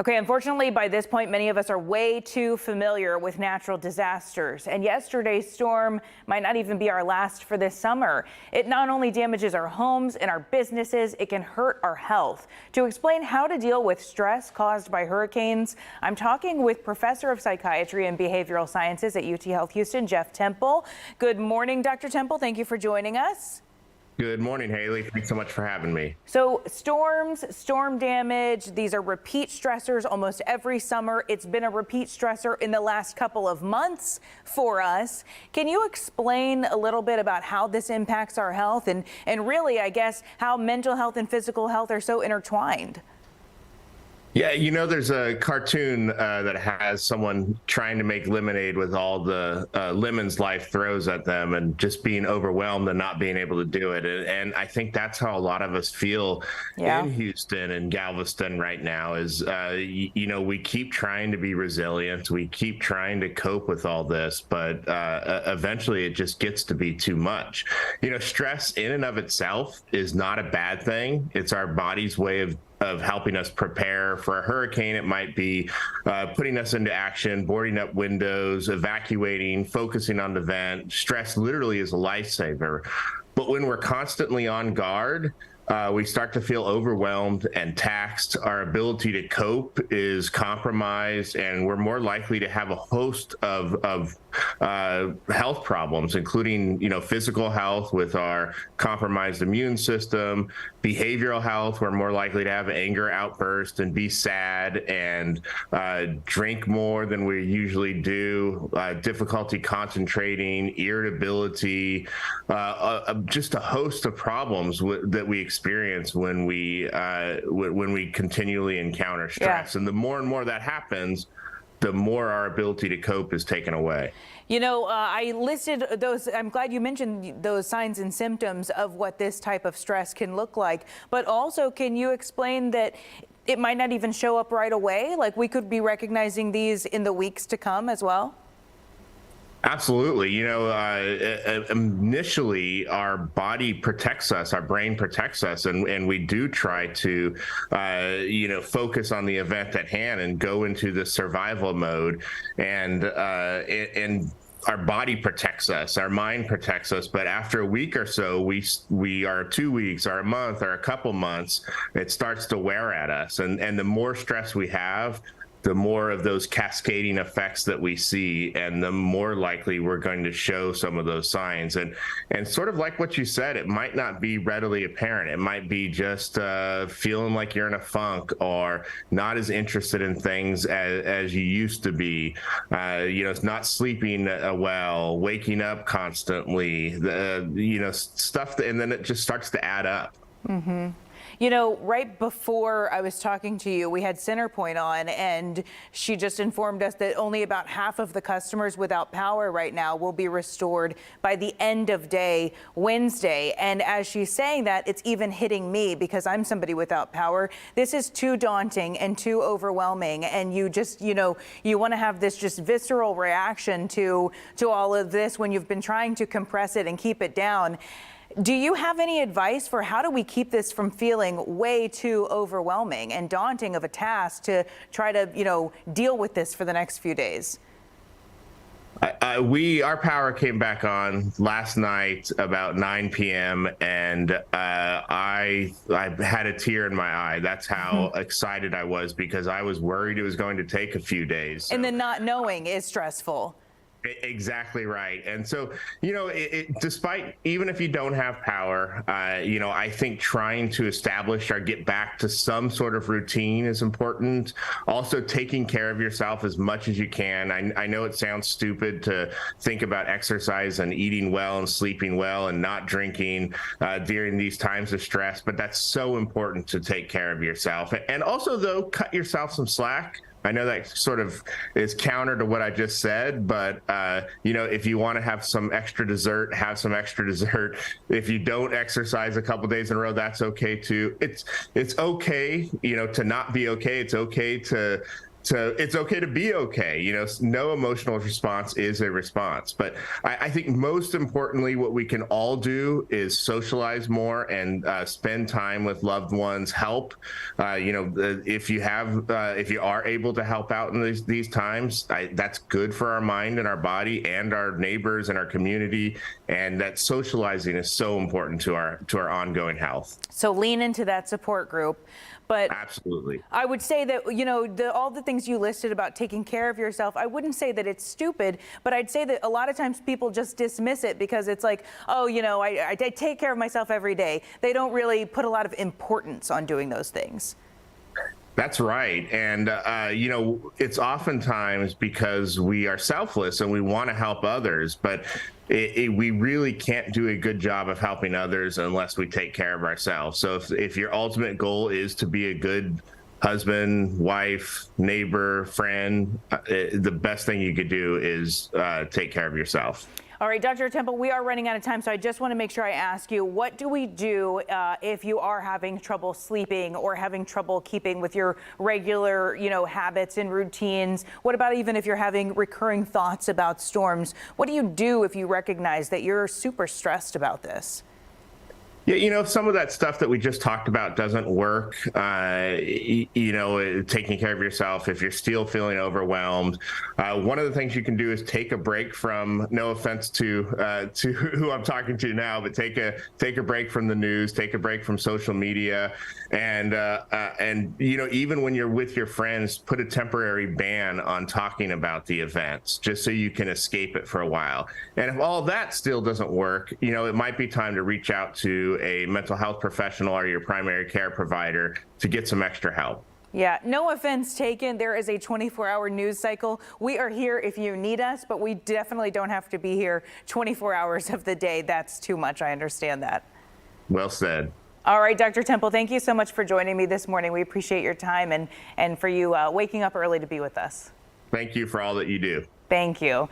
Okay, unfortunately, by this point, many of us are way too familiar with natural disasters. And yesterday's storm might not even be our last for this summer. It not only damages our homes and our businesses, it can hurt our health. To explain how to deal with stress caused by hurricanes, I'm talking with Professor of Psychiatry and Behavioral Sciences at UTHealth Houston, Jeff Temple. Good morning, Dr. Temple. Thank you for joining us. Good morning, Haley. Thanks so much for having me. So storms, storm damage, these are repeat stressors almost every summer. It's been a repeat stressor in the last couple of months for us. Can you explain a little bit about how this impacts our health and really, I guess, how mental health and physical health are so intertwined? Yeah, there's a cartoon that has someone trying to make lemonade with all the lemons life throws at them and just being overwhelmed and not being able to do it. And I think that's how a lot of us feel in Houston and Galveston right now is, we keep trying to be resilient. We keep trying to cope with all this, but eventually it just gets to be too much. Stress in and of itself is not a bad thing. It's our body's way of helping us prepare for a hurricane. It might be putting us into action, boarding up windows, evacuating, focusing on the vent. Stress literally is a lifesaver. But when we're constantly on guard, we start to feel overwhelmed and taxed. Our ability to cope is compromised, and we're more likely to have a host of health problems, including, physical health with our compromised immune system, behavioral health. We're more likely to have anger outbursts and be sad and drink more than we usually do, difficulty concentrating, irritability, just a host of problems that we experience when we continually encounter stress. And the more that happens, the more our ability to cope is taken away. I listed those. I'm glad you mentioned those signs and symptoms of what this type of stress can look like. But also, can you explain that it might not even show up right away? Like we could be recognizing these in the weeks to come as well? Absolutely. Initially, our body protects us, our brain protects us, and we do try to, focus on the event at hand and go into the survival mode. And our body protects us, our mind protects us. But after a week or so, we are 2 weeks or a month or a couple months, it starts to wear at us. And the more stress we have, the more of those cascading effects that we see, and the more likely we're going to show some of those signs. And sort of like what you said, it might not be readily apparent. It might be just feeling like you're in a funk or not as interested in things as you used to be. It's not sleeping well, waking up constantly, stuff, and then it just starts to add up. Mm-hmm. Right before I was talking to you, we had Centerpoint on, and she just informed us that only about half of the customers without power right now will be restored by the end of day Wednesday. And as she's saying that, it's even hitting me because I'm somebody without power. This is too daunting and too overwhelming. And you just, you want to have this just visceral reaction to all of this when you've been trying to compress it and keep it down. Do you have any advice for how do we keep this from feeling way too overwhelming and daunting of a task to try to, deal with this for the next few days? Our power came back on last night about 9 p.m. and I had a tear in my eye. That's how excited I was because I was worried it was going to take a few days. And then not knowing is stressful. Exactly right. And so, despite, even if you don't have power, I think trying to establish or get back to some sort of routine is important. Also, taking care of yourself as much as you can. I know it sounds stupid to think about exercise and eating well and sleeping well and not drinking during these times of stress, but that's so important to take care of yourself. And also, though, cut yourself some slack. I know that sort of is counter to what I just said, but, if you want to have some extra dessert, have some extra dessert. If you don't exercise a couple days in a row, that's okay too. It's okay, to not be okay. It's okay to So it's okay to be okay. You know, no emotional response is a response. But I think most importantly, what we can all do is socialize more and spend time with loved ones. Help. If you are able to help out in these times, that's good for our mind and our body and our neighbors and our community. And that socializing is so important to our ongoing health. So lean into that support group. But absolutely, I would say that, all the things you listed about taking care of yourself, I wouldn't say that it's stupid, but I'd say that a lot of times people just dismiss it because it's like, oh, I take care of myself every day. They don't really put a lot of importance on doing those things. That's right. And, it's oftentimes because we are selfless and we want to help others, but we really can't do a good job of helping others unless we take care of ourselves. So if your ultimate goal is to be a good husband, wife, neighbor, friend, the best thing you could do is take care of yourself. All right, Dr. Temple, we are running out of time, so I just want to make sure I ask you, what do we do if you are having trouble sleeping or having trouble keeping with your regular, habits and routines? What about even if you're having recurring thoughts about storms? What do you do if you recognize that you're super stressed about this? Yeah, if some of that stuff that we just talked about doesn't work, taking care of yourself, if you're still feeling overwhelmed, one of the things you can do is take a break from, no offense to who I'm talking to now, but take a break from the news, take a break from social media, and even when you're with your friends, put a temporary ban on talking about the events, just so you can escape it for a while. And if all that still doesn't work, it might be time to reach out to a mental health professional or your primary care provider to get some extra help. Yeah, no offense taken. There is a 24-hour news cycle. We are here if you need us, but we definitely don't have to be here 24 hours of the day. That's too much. I understand that. Well said. All right, Dr. Temple, thank you so much for joining me this morning. We appreciate your time and for you waking up early to be with us. Thank you for all that you do. Thank you.